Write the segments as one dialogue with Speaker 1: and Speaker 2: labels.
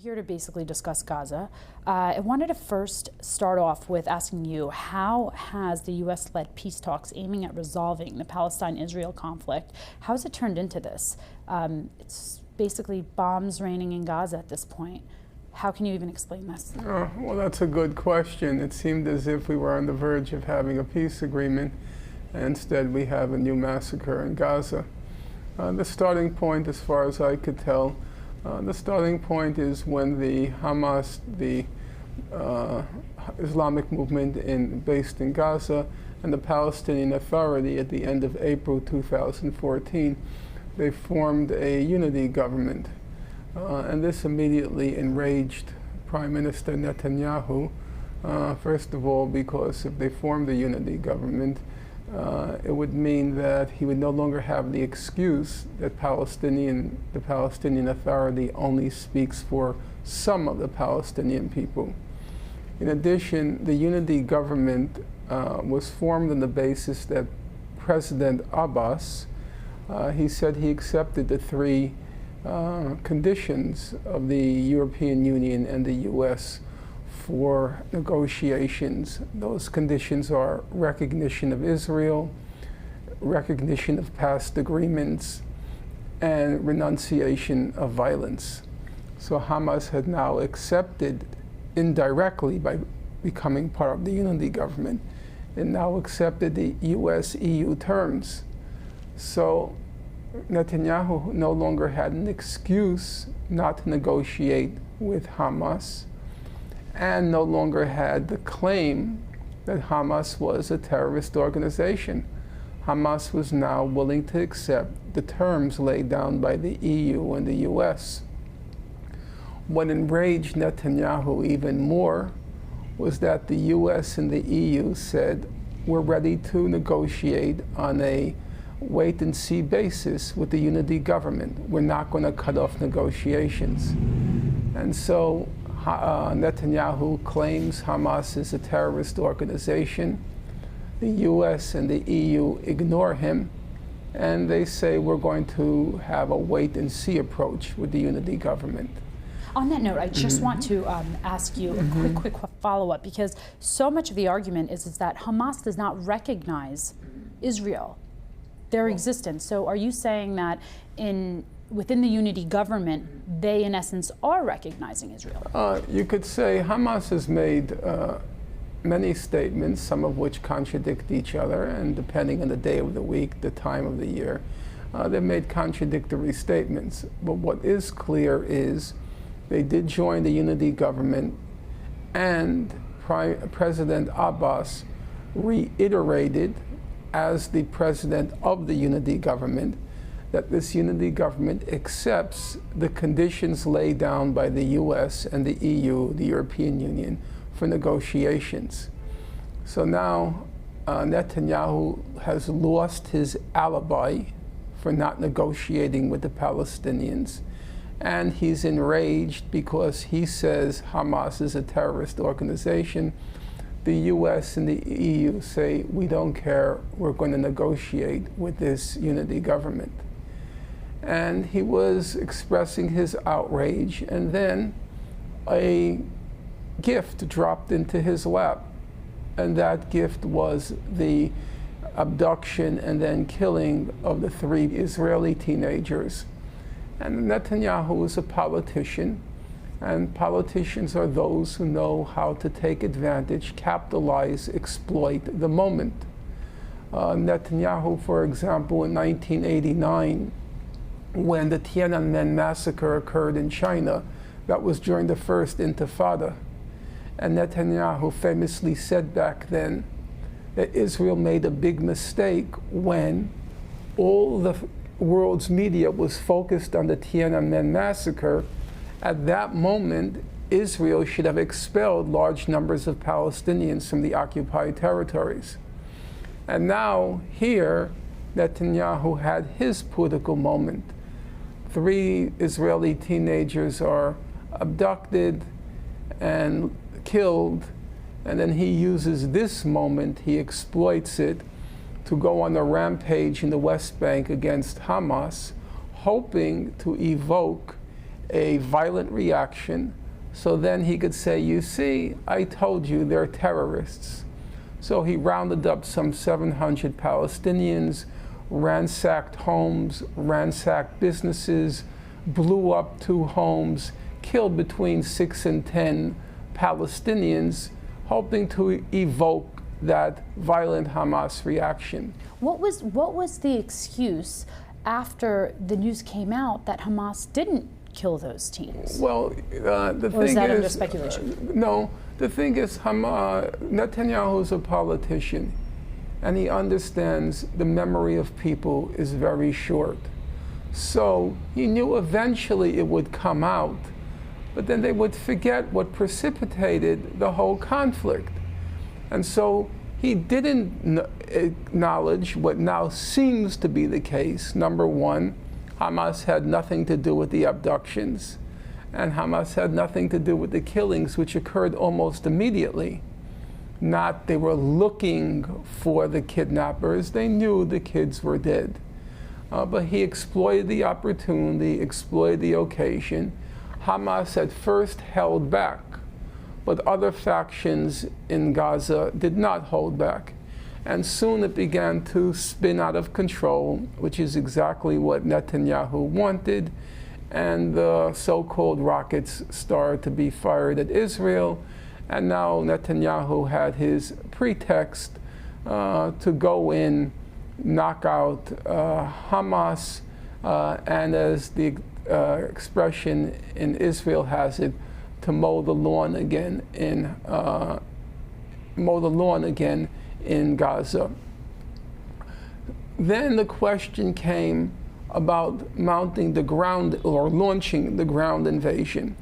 Speaker 1: here to basically discuss Gaza. I wanted to first start off with asking you, how has the U.S.-led peace talks aiming at resolving the Palestine-Israel conflict, how has it turned into this? It's basically bombs raining in Gaza at this point. How can you even explain this?
Speaker 2: Well, that's a good question. It seemed as if we were on the verge of having a peace agreement, and instead we have a new massacre in Gaza. The starting point, as far as I could tell, the starting point is when the Hamas, the Islamic movement based in Gaza, and the Palestinian Authority at the end of April 2014, they formed a unity government. And this immediately enraged Prime Minister Netanyahu, first of all, because if they formed a unity government, it would mean that he would no longer have the excuse that the Palestinian Authority only speaks for some of the Palestinian people. In addition, the unity government was formed on the basis that President Abbas, he said he accepted the three conditions of the European Union and the U.S. for negotiations. Those conditions are recognition of Israel, recognition of past agreements, and renunciation of violence. So Hamas had now accepted indirectly by becoming part of the unity government, and now accepted the US-EU terms. So Netanyahu no longer had an excuse not to negotiate with Hamas, and no longer had the claim that Hamas was a terrorist organization. Hamas was now willing to accept the terms laid down by the EU and the US. What enraged Netanyahu even more was that the US and the EU said, we're ready to negotiate on a wait-and-see basis with the unity government. We're not going to cut off negotiations. And so Netanyahu claims Hamas is a terrorist organization. The US and the EU ignore him, and they say we're going to have a wait-and-see approach with the unity government.
Speaker 1: On that note, I just want to ask you a quick follow-up, because so much of the argument is that Hamas does not recognize Israel, their existence. So are you saying that within the unity government, they in essence are recognizing Israel?
Speaker 2: You could say Hamas has made many statements, some of which contradict each other, and depending on the day of the week, the time of the year, they've made contradictory statements. But what is clear is they did join the unity government, and President Abbas reiterated as the president of the unity government that this unity government accepts the conditions laid down by the US and the EU, the European Union, for negotiations. So now Netanyahu has lost his alibi for not negotiating with the Palestinians, and he's enraged because he says Hamas is a terrorist organization. The US and the EU say, we don't care, we're going to negotiate with this unity government. And he was expressing his outrage, and then a gift dropped into his lap. And that gift was the abduction and then killing of the three Israeli teenagers. And Netanyahu is a politician, and politicians are those who know how to take advantage, capitalize, exploit the moment. Netanyahu, for example, in 1989, when the Tiananmen massacre occurred in China, that was during the first Intifada. And Netanyahu famously said back then that Israel made a big mistake when all the world's media was focused on the Tiananmen massacre. At that moment, Israel should have expelled large numbers of Palestinians from the occupied territories. And now here, Netanyahu had his political moment. 3 Israeli teenagers are abducted and killed, and then he uses this moment, he exploits it to go on a rampage in the West Bank against Hamas, hoping to evoke a violent reaction. So then he could say, you see, I told you they're terrorists. So he rounded up some 700 Palestinians, ransacked homes, ransacked businesses, blew up 2 homes, killed between 6 and 10 Palestinians, hoping to evoke that violent Hamas reaction.
Speaker 1: What was the excuse after the news came out that Hamas didn't kill those teens?
Speaker 2: Well, the
Speaker 1: or
Speaker 2: thing
Speaker 1: is that
Speaker 2: is,
Speaker 1: under speculation?
Speaker 2: No, the thing is, Netanyahu is a politician, and he understands the memory of people is very short. So he knew eventually it would come out, but then they would forget what precipitated the whole conflict. And so he didn't acknowledge what now seems to be the case. Number one, Hamas had nothing to do with the abductions, and Hamas had nothing to do with the killings, which occurred almost immediately. Not they were looking for the kidnappers, they knew the kids were dead. But he exploited the opportunity, exploited the occasion. Hamas at first held back, but other factions in Gaza did not hold back. And soon it began to spin out of control, which is exactly what Netanyahu wanted. And the so-called rockets started to be fired at Israel. And now Netanyahu had his pretext to go in, knock out Hamas, and as the expression in Israel has it, to mow the lawn again in Gaza. Then the question came about mounting the ground or launching the ground invasion,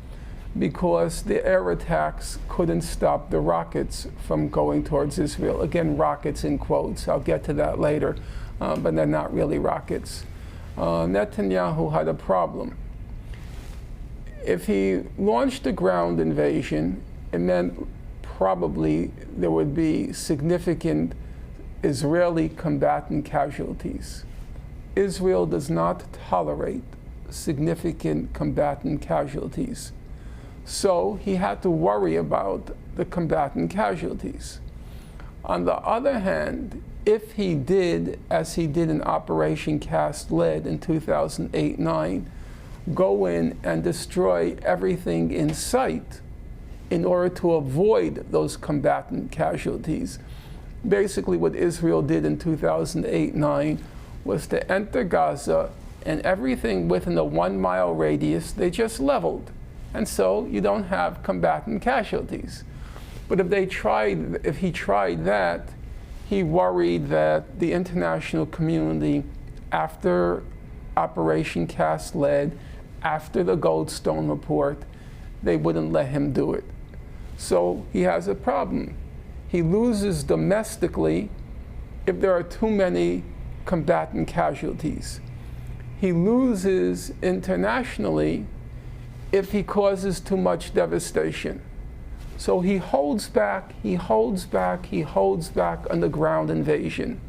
Speaker 2: because the air attacks couldn't stop the rockets from going towards Israel. Again, rockets in quotes. I'll get to that later, but they're not really rockets. Netanyahu had a problem. If he launched a ground invasion, it meant probably there would be significant Israeli combatant casualties. Israel does not tolerate significant combatant casualties. So he had to worry about the combatant casualties. On the other hand, if he did, as he did in Operation Cast Lead in 2008-9, go in and destroy everything in sight in order to avoid those combatant casualties. Basically what Israel did in 2008-9 was to enter Gaza, and everything within a 1-mile radius they just leveled. And so you don't have combatant casualties. But if he tried that, he worried that the international community, after Operation Cast Lead, after the Goldstone report, they wouldn't let him do it. So he has a problem. He loses domestically if there are too many combatant casualties. He loses internationally if he causes too much devastation. So he holds back, he holds back, he holds back on the ground invasion.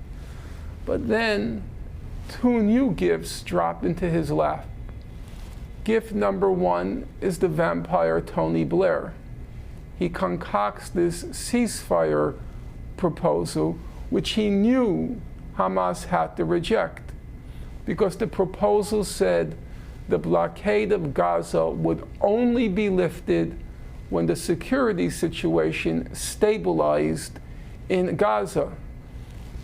Speaker 2: But then 2 new gifts drop into his lap. Gift number 1 is the vampire Tony Blair. He concocts this ceasefire proposal, which he knew Hamas had to reject, because the proposal said the blockade of Gaza would only be lifted when the security situation stabilized in Gaza.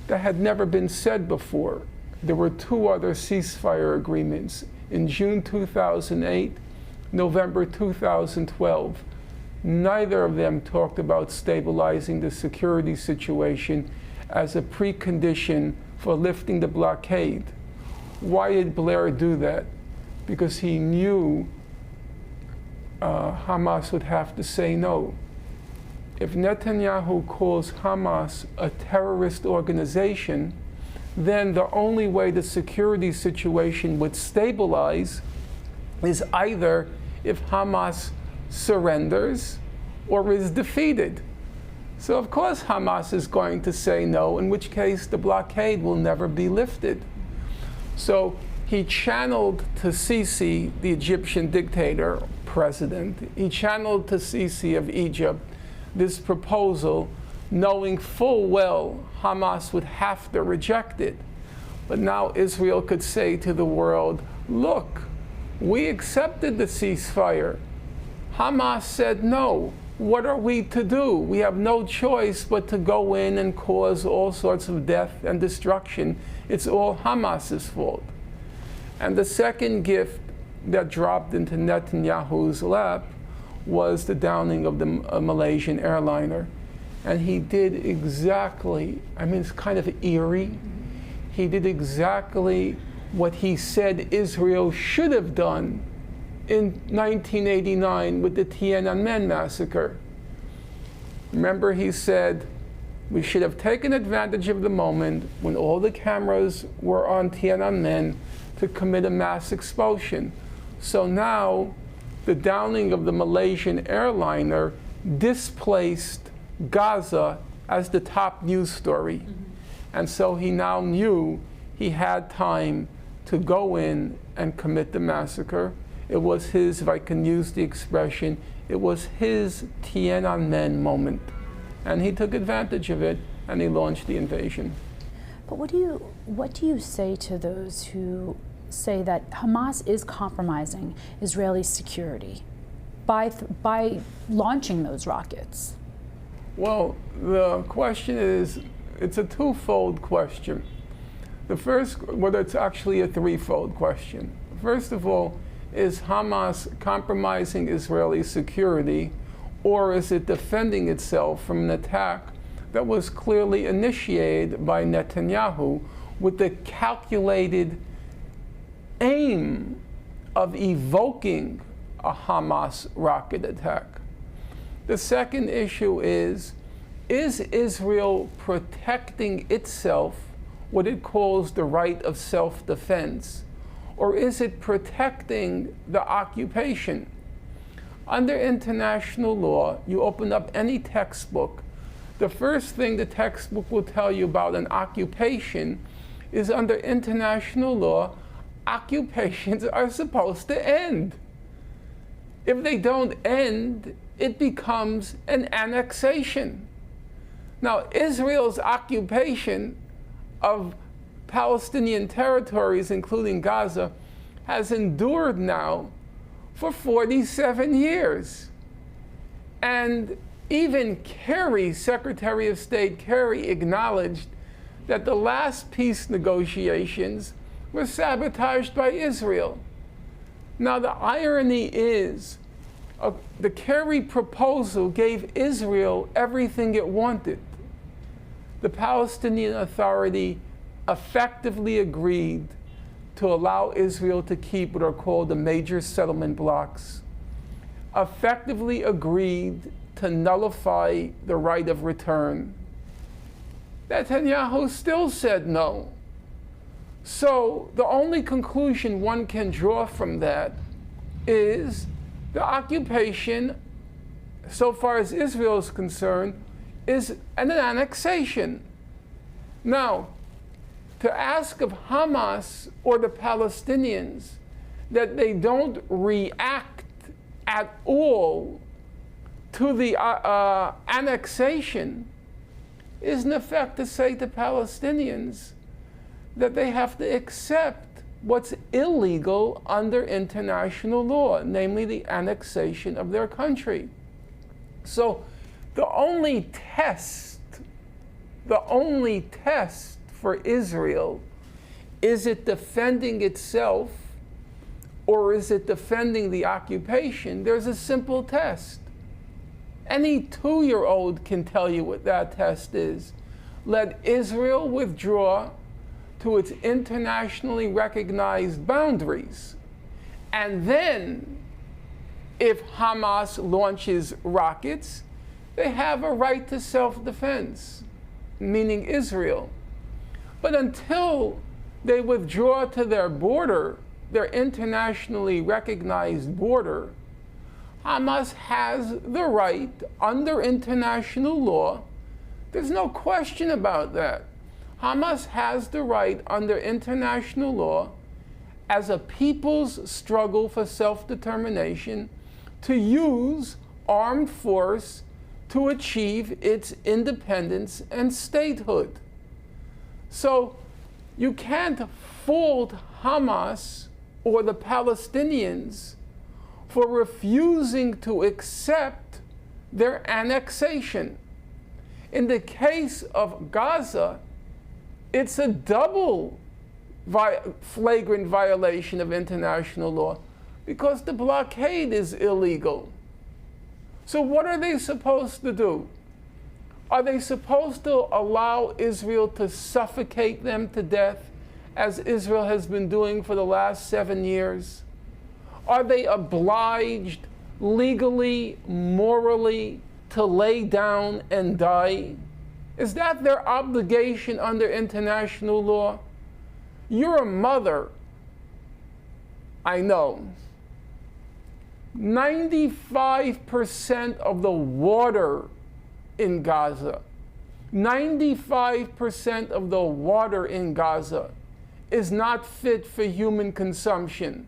Speaker 2: That had never been said before. There were 2 other ceasefire agreements in June 2008, November 2012. Neither of them talked about stabilizing the security situation as a precondition for lifting the blockade. Why did Blair do that? Because he knew Hamas would have to say no. If Netanyahu calls Hamas a terrorist organization, then the only way the security situation would stabilize is either if Hamas surrenders or is defeated. So of course Hamas is going to say no, in which case the blockade will never be lifted. So he channeled to Sisi, the Egyptian dictator, president, he channeled to Sisi of Egypt this proposal, knowing full well Hamas would have to reject it. But now Israel could say to the world, look, we accepted the ceasefire. Hamas said no. What are we to do? We have no choice but to go in and cause all sorts of death and destruction. It's all Hamas's fault. And the second gift that dropped into Netanyahu's lap was the downing of the Malaysian airliner. And he did exactly, I mean, it's kind of eerie. He did exactly what he said Israel should have done in 1989 with the Tiananmen massacre. Remember, he said, we should have taken advantage of the moment when all the cameras were on Tiananmen to commit a mass expulsion. So now, the downing of the Malaysian airliner displaced Gaza as the top news story. And so he now knew he had time to go in and commit the massacre. It was his, if I can use the expression, it was his Tiananmen moment. And he took advantage of it, and he launched the invasion.
Speaker 1: But what do you say to those who say that Hamas is compromising Israeli security by launching those rockets?
Speaker 2: Well, the question is, it's a twofold question. The first, well, it's actually a threefold question. First of all, is Hamas compromising Israeli security, or is it defending itself from an attack that was clearly initiated by Netanyahu with the calculated aim of evoking a Hamas rocket attack? The second issue is Israel protecting itself, what it calls the right of self-defense, or is it protecting the occupation? Under international law, you open up any textbook, the first thing the textbook will tell you about an occupation is under international law, occupations are supposed to end. If they don't end, it becomes an annexation. Now, Israel's occupation of Palestinian territories, including Gaza, has endured now for 47 years. And even Kerry, Secretary of State Kerry, acknowledged that the last peace negotiations were sabotaged by Israel. Now, the irony is, the Kerry proposal gave Israel everything it wanted. The Palestinian Authority effectively agreed to allow Israel to keep what are called the major settlement blocks, effectively agreed to nullify the right of return. Netanyahu still said no. So the only conclusion one can draw from that is the occupation, so far as Israel is concerned, is an annexation. Now, to ask of Hamas or the Palestinians that they don't react at all to the annexation is in effect to say to Palestinians that they have to accept what's illegal under international law, namely the annexation of their country. So the only test for Israel, is it defending itself or is it defending the occupation? There's a simple test. Any 2-year-old can tell you what that test is. Let Israel withdraw to its internationally recognized boundaries. And then, if Hamas launches rockets, they have a right to self-defense, meaning Israel. But until they withdraw to their border, their internationally recognized border, Hamas has the right, under international law, there's no question about that. Hamas has the right, under international law, as a people's struggle for self-determination to use armed force to achieve its independence and statehood. So you can't fault Hamas or the Palestinians for refusing to accept their annexation. In the case of Gaza, it's a double flagrant violation of international law because the blockade is illegal. So what are they supposed to do? Are they supposed to allow Israel to suffocate them to death, as Israel has been doing for the last 7 years? Are they obliged legally, morally, to lay down and die? Is that their obligation under international law? You're a mother. I know. 95% of the water in Gaza, 95% of the water in Gaza is not fit for human consumption.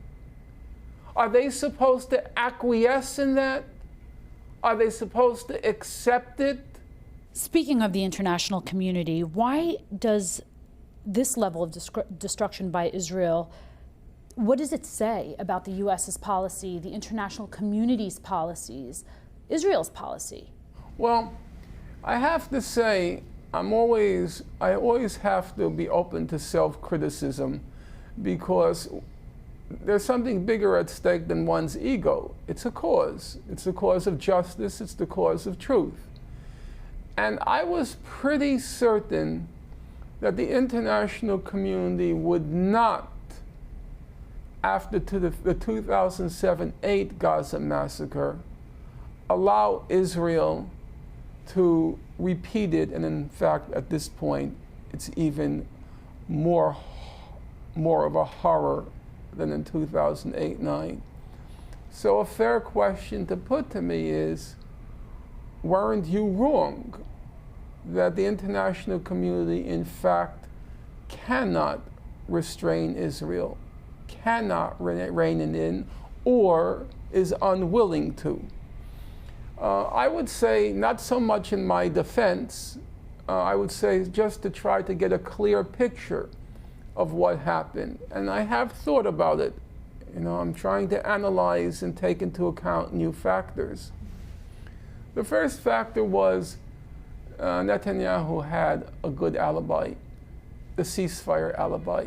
Speaker 2: Are they supposed to acquiesce in that? Are they supposed to accept it?
Speaker 1: Speaking of the international community, why does this level of destruction by Israel, what does it say about the U.S.'s policy, the international community's policies, Israel's policy?
Speaker 2: Well, I have to say, I always have to be open to self-criticism because there's something bigger at stake than one's ego. It's a cause. It's the cause of justice. It's the cause of truth. And I was pretty certain that the international community would not, after the 2007-8 Gaza massacre, allow Israel to repeat it. And in fact, at this point, it's even more of a horror than in 2008-9. So a fair question to put to me is, weren't you wrong that the international community, in fact, cannot restrain Israel, cannot rein it in, or is unwilling to? I would say not so much in my defense, I would say just to try to get a clear picture of what happened. And I have thought about it. You know, I'm trying to analyze and take into account new factors. The first factor was Netanyahu had a good alibi, the ceasefire alibi,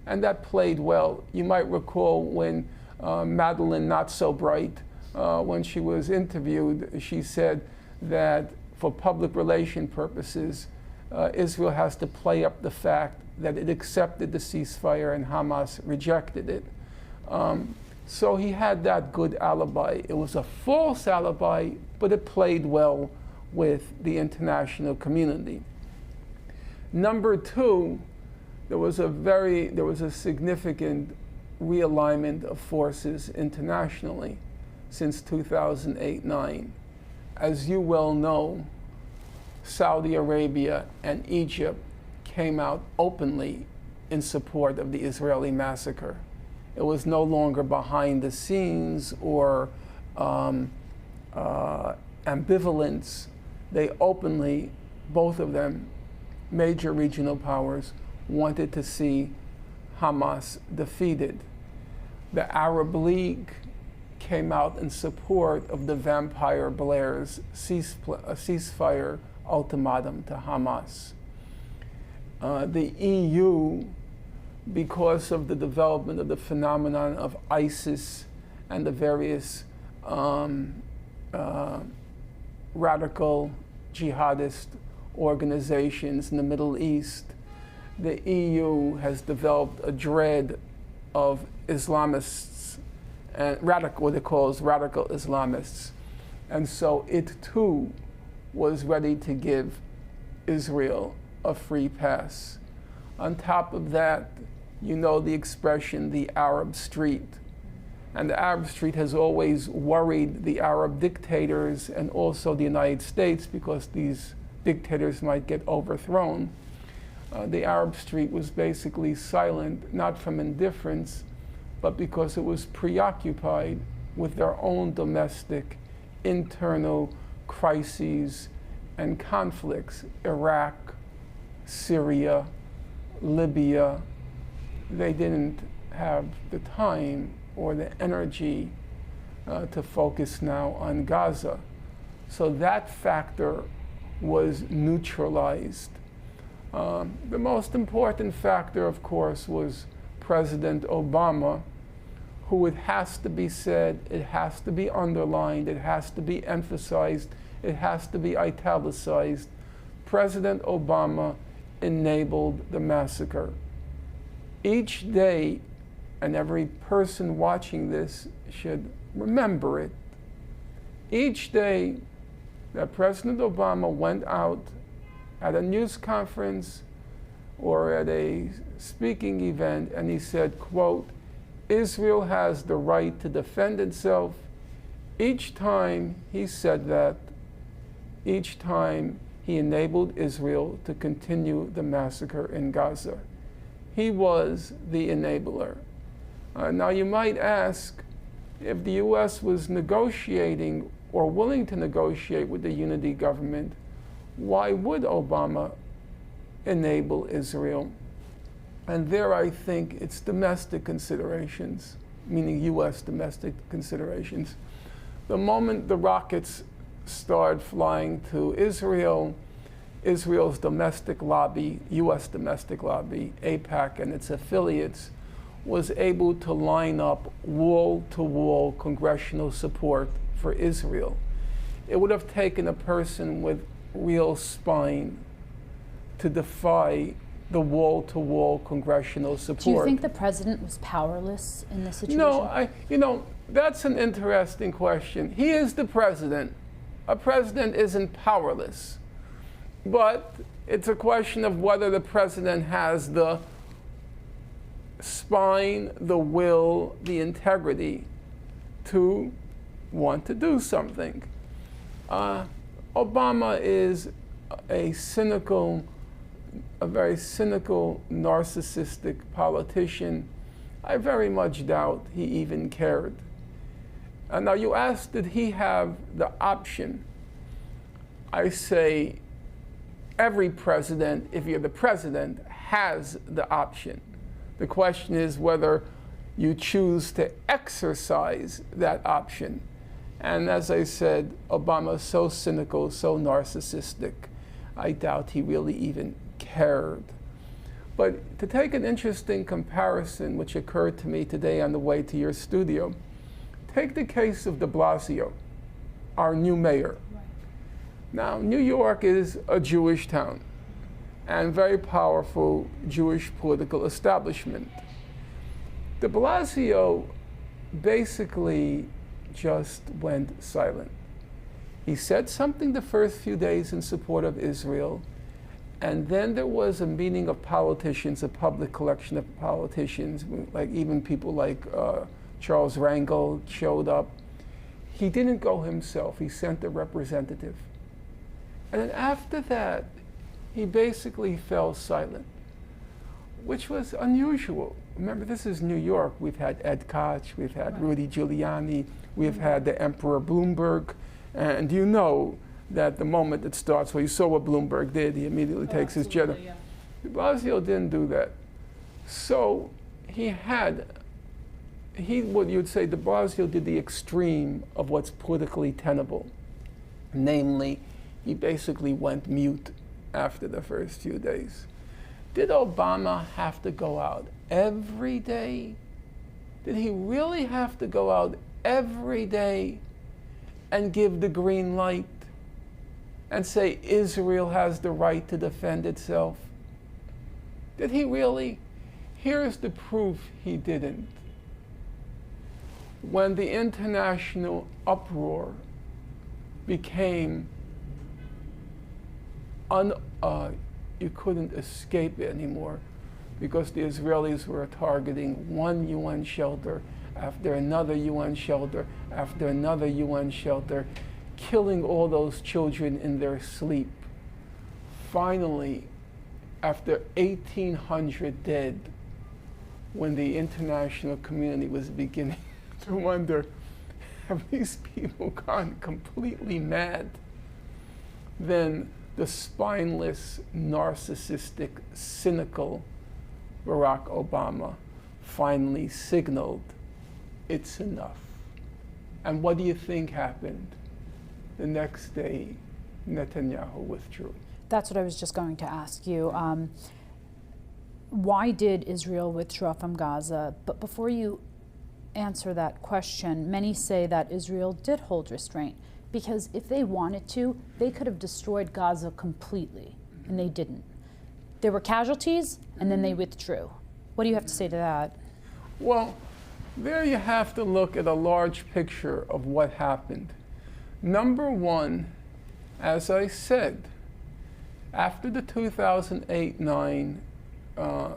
Speaker 2: and that played well. You might recall when Madeleine Not So Bright, when she was interviewed, she said that for public relation purposes, Israel has to play up the fact that it accepted the ceasefire and Hamas rejected it. So he had that good alibi. It was a false alibi, but it played well with the international community. Number two, there was a significant realignment of forces internationally since 2008-9. As you well know, Saudi Arabia and Egypt came out openly in support of the Israeli massacre. It was no longer behind the scenes or ambivalence. They openly, both of them, major regional powers, wanted to see Hamas defeated. The Arab League came out in support of the Vampire Blair's ceasefire ultimatum to Hamas. The EU, because of the development of the phenomenon of ISIS and the various radical jihadist organizations in the Middle East, the EU has developed a dread of Islamists and what it calls radical Islamists. And so it too was ready to give Israel a free pass. On top of that, you know the expression, the Arab Street. And the Arab Street has always worried the Arab dictators and also the United States because these dictators might get overthrown. The Arab Street was basically silent, not from indifference, but because it was preoccupied with their own domestic internal crises and conflicts. Iraq, Syria, Libya. They didn't have the time or the energy to focus now on Gaza. So that factor was neutralized. The most important factor, of course, was President Obama, who, it has to be said, it has to be underlined, it has to be emphasized, it has to be italicized. President Obama enabled the massacre. Each day, and every person watching this should remember it, each day that President Obama went out at a news conference or at a speaking event and he said, quote, Israel has the right to defend itself. Each time he said that, each time he enabled Israel to continue the massacre in Gaza. He was the enabler. Now you might ask, if the US was negotiating or willing to negotiate with the unity government, why would Obama enable Israel? And there I think it's domestic considerations, meaning US domestic considerations. The moment the rockets started flying to Israel, Israel's domestic lobby, US domestic lobby, AIPAC and its affiliates, was able to line up wall-to-wall congressional support for Israel. It would have taken a person with real spine to defy the wall-to-wall congressional support.
Speaker 1: Do you think the president was powerless in this situation?
Speaker 2: No, that's an interesting question. He is the president. A president isn't powerless. But it's a question of whether the president has the spine, the will, the integrity to want to do something. Obama is a very cynical, narcissistic politician. I very much doubt he even cared. Now you asked, did he have the option? I say every president, if you're the president, has the option. The question is whether you choose to exercise that option. And as I said, Obama is so cynical, so narcissistic, I doubt he really even cared. But to take an interesting comparison, which occurred to me today on the way to your studio, take the case of de Blasio, our new mayor. Now, New York is a Jewish town and very powerful Jewish political establishment. De Blasio basically just went silent. He said something the first few days in support of Israel, and then there was a meeting of politicians, a public collection of politicians, like even people like Charles Rangel showed up. He didn't go himself, he sent a representative. And then after that, he basically fell silent, which was unusual. Remember, this is New York. We've had Ed Koch, we've had Rudy Giuliani, we've had the Emperor Bloomberg, and you know that the moment it starts, well, you saw what Bloomberg did, he immediately takes his jet.
Speaker 1: Yeah.
Speaker 2: De Blasio didn't do that. So what you'd say, de Blasio did the extreme of what's politically tenable. Namely, he basically went mute after the first few days. Did Obama have to go out every day? Did he really have to go out every day and give the green light and say Israel has the right to defend itself? Did he really? Here's the proof he didn't. When the international uproar became you couldn't escape it anymore, because the Israelis were targeting one UN shelter after another UN shelter after another UN shelter, killing all those children in their sleep. Finally, after 1,800 dead, when the international community was beginning to wonder, have these people gone completely mad? Then the spineless, narcissistic, cynical Barack Obama finally signaled, it's enough. And what do you think happened? The next day, Netanyahu withdrew.
Speaker 1: That's what I was just going to ask you. Why did Israel withdraw from Gaza? But before you answer that question, many say that Israel did hold restraint, because if they wanted to, they could have destroyed Gaza completely, and they didn't. There were casualties, and then they withdrew. What do you have to say to that?
Speaker 2: Well, there you have to look at a large picture of what happened. Number one, as I said, after the 2008-9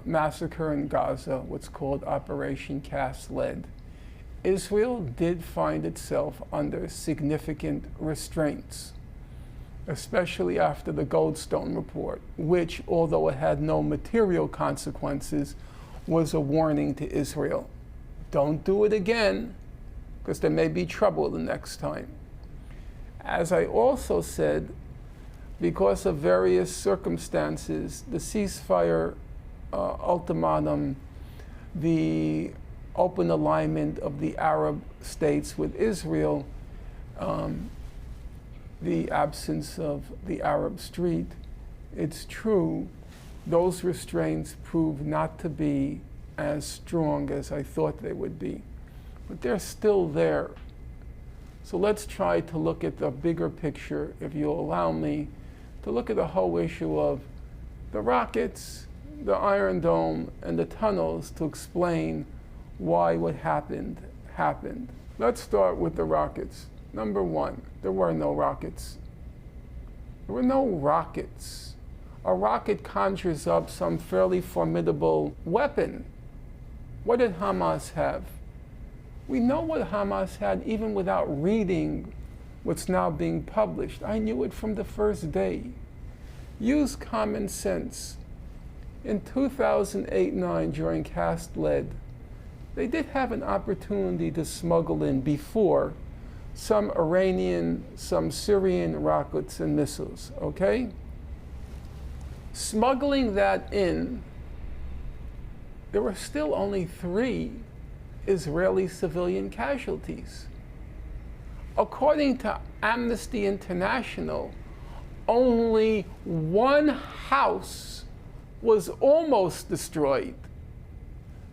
Speaker 2: massacre in Gaza, what's called Operation Cast Lead, Israel did find itself under significant restraints, especially after the Goldstone report, which, although it had no material consequences, was a warning to Israel. Don't do it again, because there may be trouble the next time. As I also said, because of various circumstances, the ceasefire ultimatum, the open alignment of the Arab states with Israel, the absence of the Arab street, it's true, those restraints proved not to be as strong as I thought they would be. But they're still there. So let's try to look at the bigger picture, if you'll allow me, to look at the whole issue of the rockets, the Iron Dome, and the tunnels to explain why what happened, happened. Let's start with the rockets. Number one, there were no rockets. There were no rockets. A rocket conjures up some fairly formidable weapon. What did Hamas have? We know what Hamas had even without reading what's now being published. I knew it from the first day. Use common sense. In 2008-9, during Cast Lead, they did have an opportunity to smuggle in before some Iranian, some Syrian rockets and missiles, okay? Smuggling that in, there were still only 3 Israeli civilian casualties. According to Amnesty International, only 1 house was almost destroyed.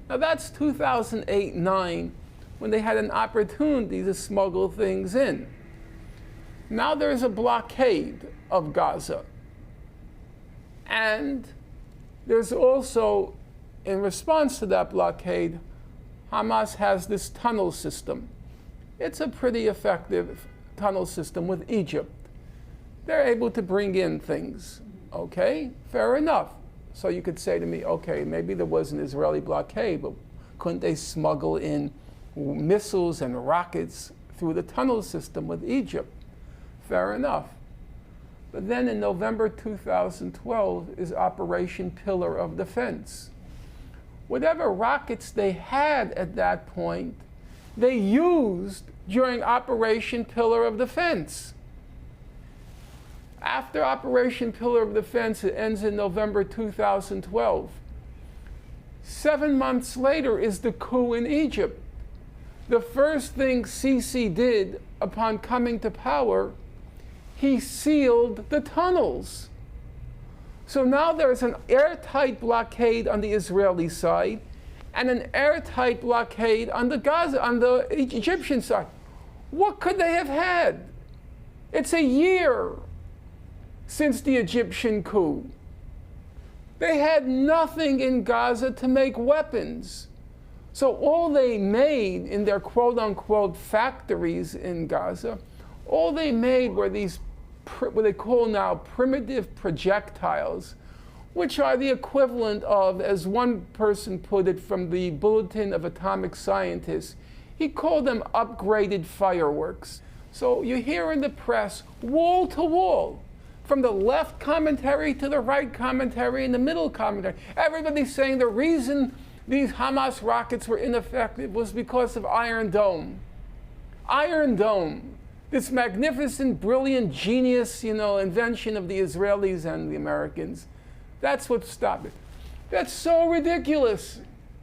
Speaker 2: Now that's 2008-9, when they had an opportunity to smuggle things in. Now there's a blockade of Gaza. And there's also, in response to that blockade, Hamas has this tunnel system. It's a pretty effective tunnel system with Egypt. They're able to bring in things, okay? Fair enough. So you could say to me, okay, maybe there was an Israeli blockade, but couldn't they smuggle in missiles and rockets through the tunnel system with Egypt? Fair enough. But then in November 2012 is Operation Pillar of Defense. Whatever rockets they had at that point, they used during Operation Pillar of Defense. After Operation Pillar of Defense, it ends in November 2012. 7 months later is the coup in Egypt. The first thing Sisi did upon coming to power, he sealed the tunnels. So now there's an airtight blockade on the Israeli side and an airtight blockade on the Egyptian side. What could they have had? It's a year since the Egyptian coup. They had nothing in Gaza to make weapons. So all they made in their quote-unquote factories in Gaza, all they made were these what they call now primitive projectiles, which are the equivalent of, as one person put it from the Bulletin of Atomic Scientists, he called them upgraded fireworks. So you hear in the press, wall to wall, from the left commentary to the right commentary and the middle commentary, everybody's saying the reason these Hamas rockets were ineffective was because of Iron Dome. Iron Dome, this magnificent, brilliant, genius, invention of the Israelis and the Americans. That's what stopped it. That's so ridiculous.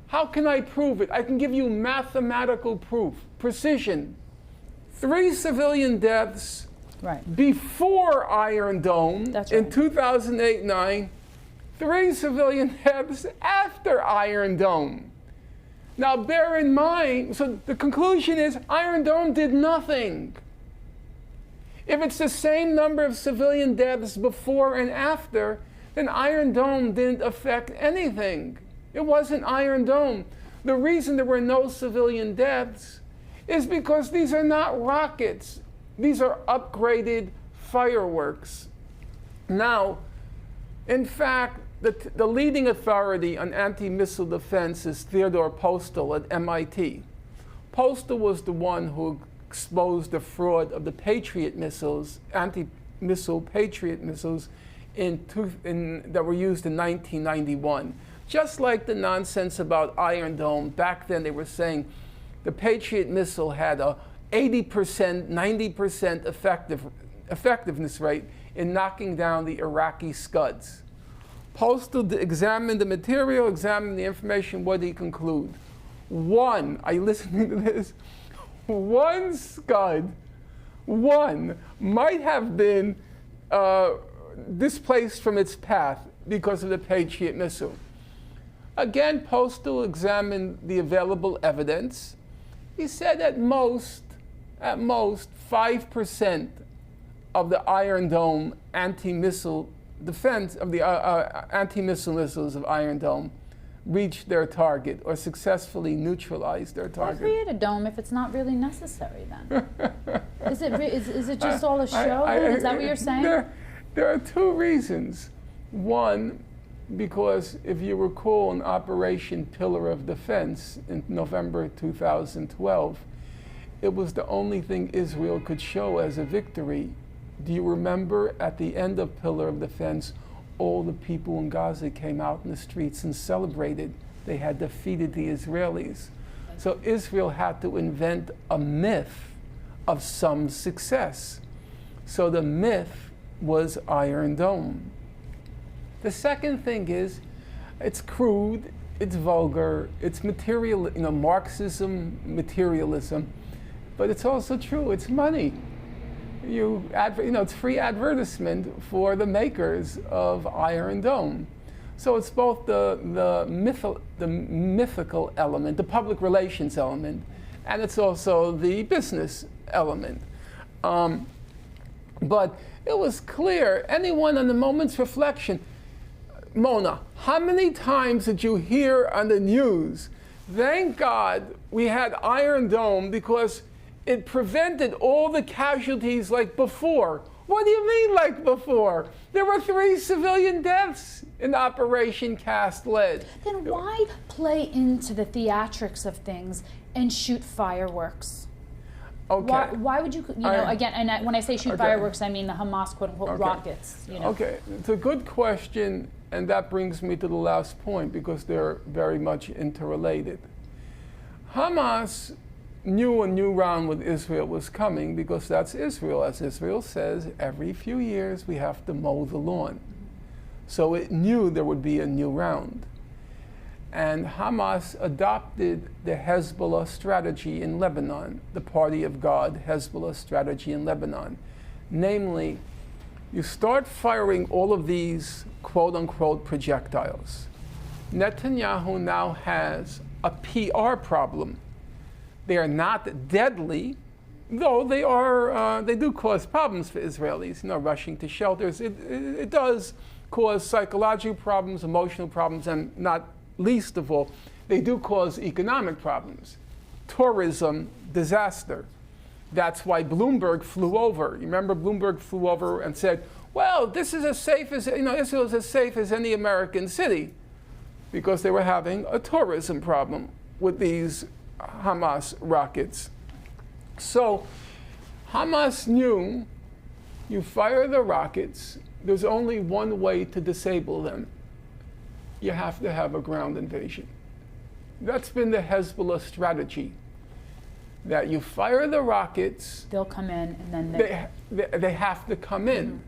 Speaker 2: How can I prove it? I can give you mathematical proof, precision. 3 civilian deaths before Iron Dome in 2008-9, 3 civilian deaths after Iron Dome. Now bear in mind, so the conclusion is Iron Dome did nothing. If it's the same number of civilian deaths before and after, then Iron Dome didn't affect anything. It wasn't Iron Dome. The reason there were no civilian deaths is because these are not rockets. These are upgraded fireworks. Now, in fact, the leading authority on anti-missile defense is Theodore Postel at MIT. Postel was the one who exposed the fraud of the Patriot missiles, anti-missile Patriot missiles that were used in 1991. Just like the nonsense about Iron Dome, back then they were saying the Patriot missile had a 80%, 90% effectiveness rate in knocking down the Iraqi Scuds. Postel examined the material, examined the information. What did he conclude? Are you listening to this? One Scud, might have been displaced from its path because of the Patriot missile. Again, Postel examined the available evidence. He said at most 5% of the Iron Dome anti-missile defense of the anti-missile missiles of Iron Dome reached their target or successfully neutralized their target.
Speaker 1: Why create a dome if it's not really necessary then? Is it just all a show? Is that what you're saying?
Speaker 2: There are 2 reasons. One, because if you recall in Operation Pillar of Defense in November 2012, it was the only thing Israel could show as a victory. Do you remember at the end of Pillar of Defense, all the people in Gaza came out in the streets and celebrated. They had defeated the Israelis. So Israel had to invent a myth of some success. So the myth was Iron Dome. The second thing is, it's crude, it's vulgar, it's material, Marxism, materialism, but it's also true, it's money. It's free advertisement for the makers of Iron Dome. So it's both the mythical element, the public relations element, and it's also the business element. But it was clear, anyone on the moment's reflection, Mona, how many times did you hear on the news, thank God we had Iron Dome because it prevented all the casualties like before? What do you mean like before? There were 3 civilian deaths in Operation Cast Lead.
Speaker 1: Then why play into the theatrics of things and shoot fireworks?
Speaker 2: Okay.
Speaker 1: Why would you, again, and when I say shoot fireworks, I mean the Hamas quote-unquote rockets.
Speaker 2: Okay, it's a good question, and that brings me to the last point because they're very much interrelated. Hamas knew a new round with Israel was coming because that's Israel. As Israel says, every few years we have to mow the lawn. So it knew there would be a new round. And Hamas adopted the Hezbollah strategy in Lebanon, the Party of God Hezbollah strategy in Lebanon. Namely, you start firing all of these quote-unquote projectiles. Netanyahu now has a PR problem. They are not deadly, though they do cause problems for Israelis, rushing to shelters. It does cause psychological problems, emotional problems, and not least of all, they do cause economic problems. Tourism, disaster. That's why Bloomberg flew over. You remember Bloomberg flew over and said, well, this is as safe as, Israel is as safe as any American city, because they were having a tourism problem with these Hamas rockets. So Hamas knew you fire the rockets, there's only one way to disable them. You have to have a ground invasion. That's been the Hezbollah strategy, that you fire the rockets,
Speaker 1: they'll come in, and then
Speaker 2: they have to come in.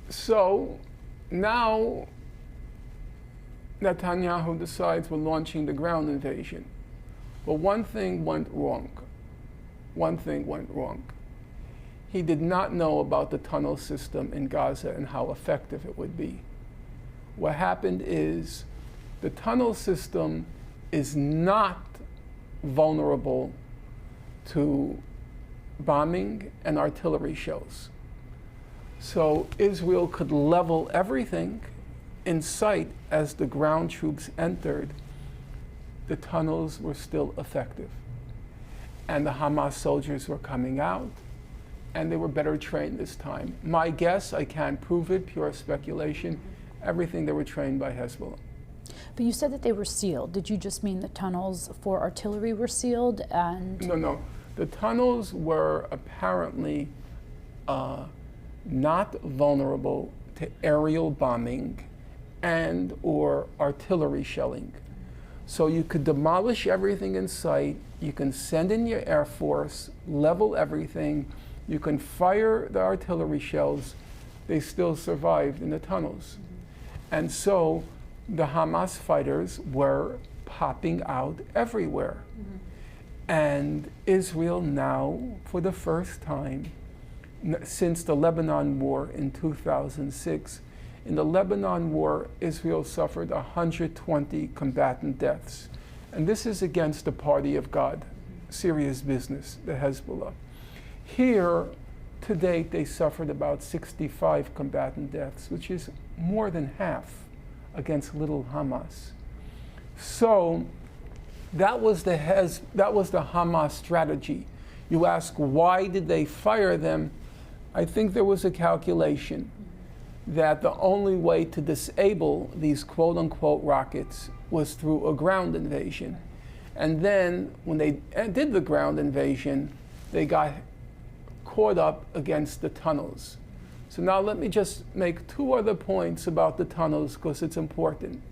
Speaker 2: So now Netanyahu decides we're launching the ground invasion. But one thing went wrong. One thing went wrong. He did not know about the tunnel system in Gaza and how effective it would be. What happened is the tunnel system is not vulnerable to bombing and artillery shells. So Israel could level everything in sight as the ground troops entered. The tunnels were still effective. And the Hamas soldiers were coming out, and they were better trained this time. My guess, I can't prove it, pure speculation, everything they were trained by Hezbollah.
Speaker 1: But you said that they were sealed. Did you just mean the tunnels for artillery were sealed? And
Speaker 2: No. The tunnels were apparently not vulnerable to aerial bombing and or artillery shelling. So you could demolish everything in sight, you can send in your Air Force, level everything, you can fire the artillery shells, they still survived in the tunnels. And so the Hamas fighters were popping out everywhere. And Israel now, for the first time, since the Lebanon War in 2006, in the Lebanon War, Israel suffered 120 combatant deaths. And this is against the party of God, serious business, the Hezbollah. Here, to date, they suffered about 65 combatant deaths, which is more than half against little Hamas. So that was the Hamas strategy. You ask, why did they fire them? I think there was a calculation that the only way to disable these quote-unquote rockets was through a ground invasion. And then when they did the ground invasion, they got caught up against the tunnels. So now let me just make two other points about the tunnels because it's important.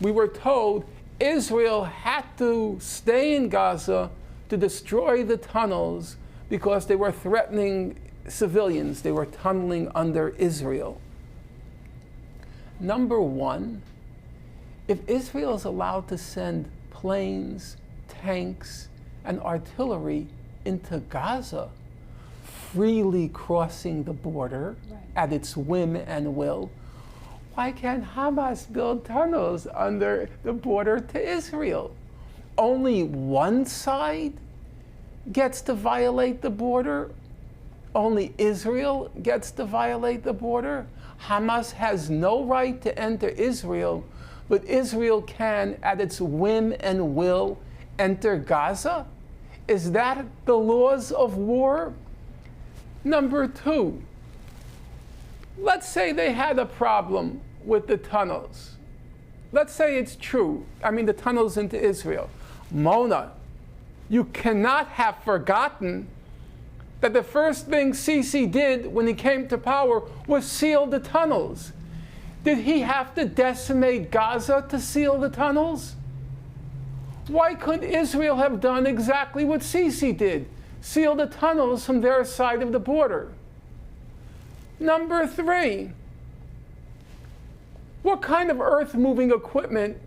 Speaker 2: We were told Israel had to stay in Gaza to destroy the tunnels because they were threatening civilians. They were tunneling under Israel. Number one, if Israel is allowed to send planes, tanks, and artillery into Gaza, freely crossing the border at its whim and will, why can't Hamas build tunnels under the border to Israel? Only one side gets to violate the border? Only Israel gets to violate the border? Hamas has no right to enter Israel, but Israel can, at its whim and will, enter Gaza? Is that the laws of war? Number two, let's say they had a problem with the tunnels. Let's say it's true. I mean, the tunnels into Israel. Mona, you cannot have forgotten that the first thing Sisi did when he came to power was seal the tunnels. Did he have to decimate Gaza to seal the tunnels? Why couldn't Israel have done exactly what Sisi did? Seal the tunnels from their side of the border. Number three, what kind of earth-moving equipment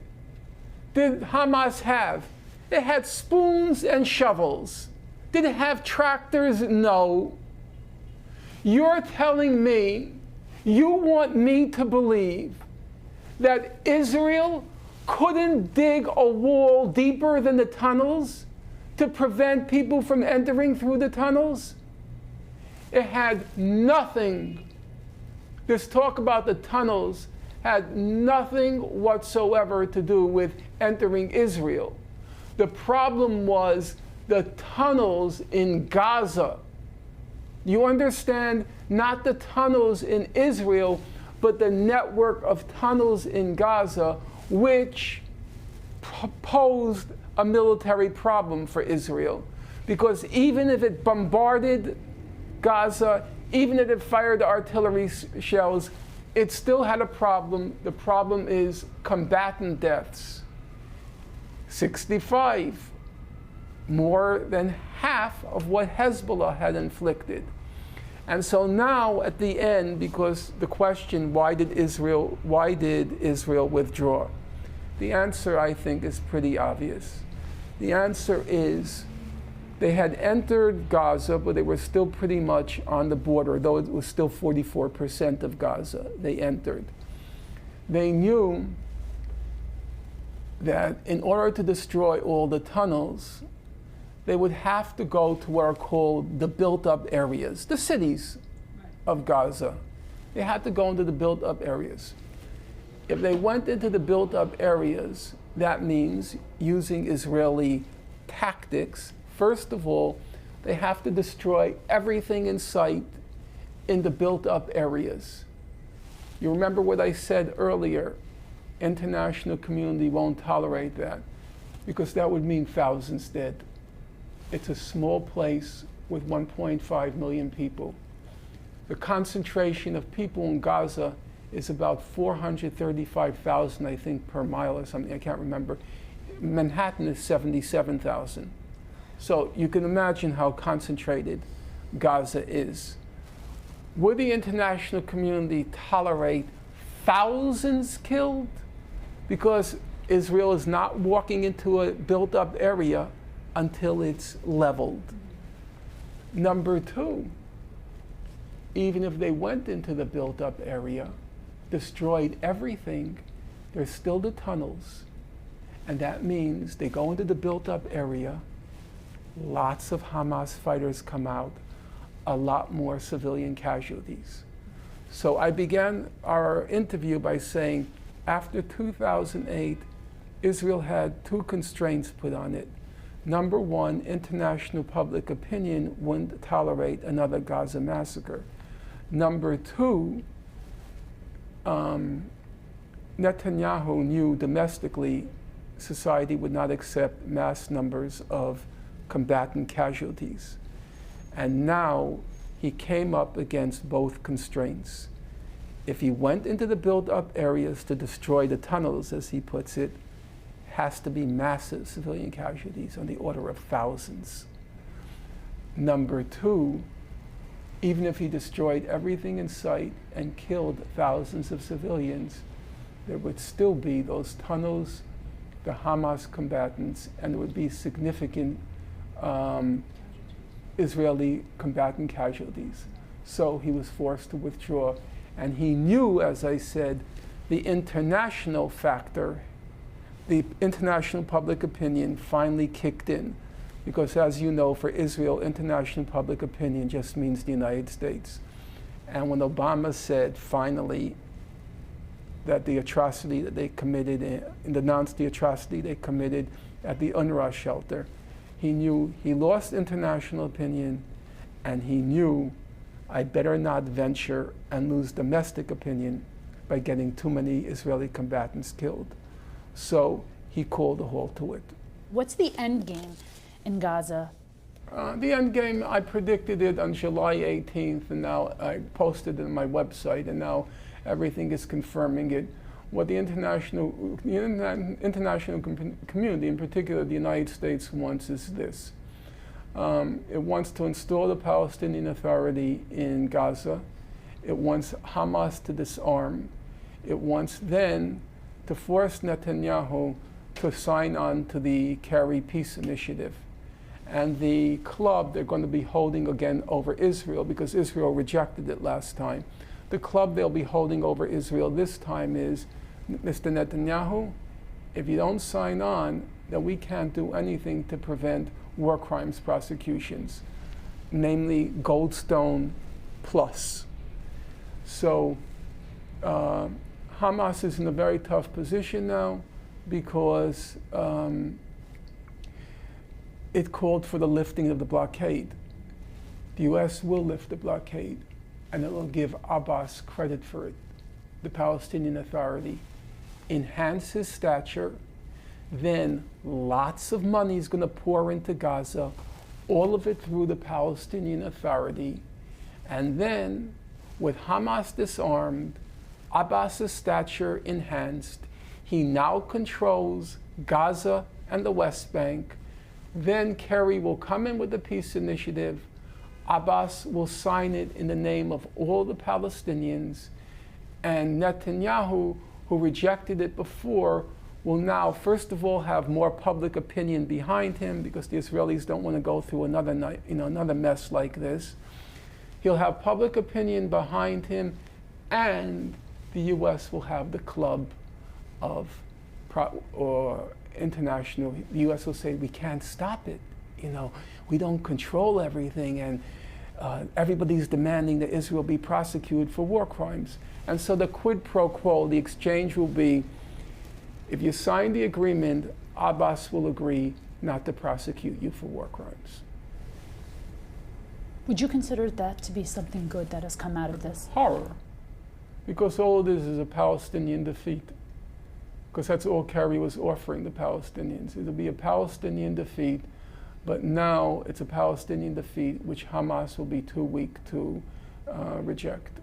Speaker 2: did Hamas have? It had spoons and shovels. Did it have tractors? No. You're telling me, you want me to believe that Israel couldn't dig a wall deeper than the tunnels to prevent people from entering through the tunnels? It had nothing. This talk about the tunnels had nothing whatsoever to do with entering Israel. The problem was the tunnels in Gaza. You understand? Not the tunnels in Israel, but the network of tunnels in Gaza, which posed a military problem for Israel. Because even if it bombarded Gaza, even if it fired artillery shells, it still had a problem. The problem is combatant deaths. 65, more than half of what Hezbollah had inflicted. And so now at the end, because the question, why did Israel withdraw? The answer, I think, is pretty obvious. The answer is they had entered Gaza, but they were still pretty much on the border, though it was still 44% of Gaza they entered. They knew that in order to destroy all the tunnels, they would have to go to what are called the built-up areas, the cities of Gaza. They had to go into the built-up areas. If they went into the built-up areas, that means using Israeli tactics. First of all, they have to destroy everything in sight in the built-up areas. You remember what I said earlier, international community won't tolerate that because that would mean thousands dead. It's a small place with 1.5 million people. The concentration of people in Gaza is about 435,000, I think, per mile or something, I can't remember. Manhattan is 77,000. So you can imagine how concentrated Gaza is. Would the international community tolerate thousands killed? Because Israel is not walking into a built-up area until it's leveled. Number two, even if they went into the built-up area, destroyed everything, there's still the tunnels. And that means they go into the built-up area, lots of Hamas fighters come out, a lot more civilian casualties. So I began our interview by saying, after 2008, Israel had two constraints put on it. Number one, international public opinion wouldn't tolerate another Gaza massacre. Number two, Netanyahu knew domestically society would not accept mass numbers of combatant casualties. And now he came up against both constraints. If he went into the built-up areas to destroy the tunnels, as he puts it, has to be massive civilian casualties on the order of thousands. Number two, even if he destroyed everything in sight and killed thousands of civilians, there would still be those tunnels, the Hamas combatants, and there would be significant Israeli combatant casualties. So he was forced to withdraw. And he knew, as I said, the international factor, the international public opinion finally kicked in. Because as you know, for Israel, international public opinion just means the United States. And when Obama said finally that the atrocity that they committed, and denounced the atrocity they committed at the UNRWA shelter, he knew he lost international opinion, and he knew I better not venture and lose domestic opinion by getting too many Israeli combatants killed. So he called a halt to it.
Speaker 1: What's the end game in Gaza?
Speaker 2: The end game, I predicted it on July 18th, and now I posted it on my website, and now everything is confirming it. What the international community, in particular the United States, wants is this. It wants to install the Palestinian Authority in Gaza. It wants Hamas to disarm. It wants then to force Netanyahu to sign on to the Kerry Peace Initiative. And the club they're going to be holding again over Israel, because Israel rejected it last time. The club they'll be holding over Israel this time is, Mr. Netanyahu, if you don't sign on, then we can't do anything to prevent war crimes prosecutions, namely Goldstone plus. So Hamas is in a very tough position now because it called for the lifting of the blockade. The US will lift the blockade, and it will give Abbas credit for it, the Palestinian Authority. Enhance his stature, then lots of money is going to pour into Gaza, all of it through the Palestinian Authority. And then, with Hamas disarmed, Abbas's stature enhanced, he now controls Gaza and the West Bank. Then Kerry will come in with the peace initiative. Abbas will sign it in the name of all the Palestinians. And Netanyahu, who rejected it before, will now, first of all, have more public opinion behind him because the Israelis don't want to go through another mess like this. He'll have public opinion behind him, and the U.S. will have the club of international. The U.S. will say, we can't stop it. We don't control everything, and everybody's demanding that Israel be prosecuted for war crimes. And so the quid pro quo, the exchange will be, if you sign the agreement, Abbas will agree not to prosecute you for war crimes.
Speaker 1: Would you consider that to be something good that has come out of this?
Speaker 2: Horror. Because all it is a Palestinian defeat. Because that's all Kerry was offering the Palestinians. It'll be a Palestinian defeat, but now it's a Palestinian defeat which Hamas will be too weak to reject.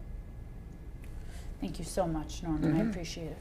Speaker 1: Thank you so much, Norman. I appreciate it.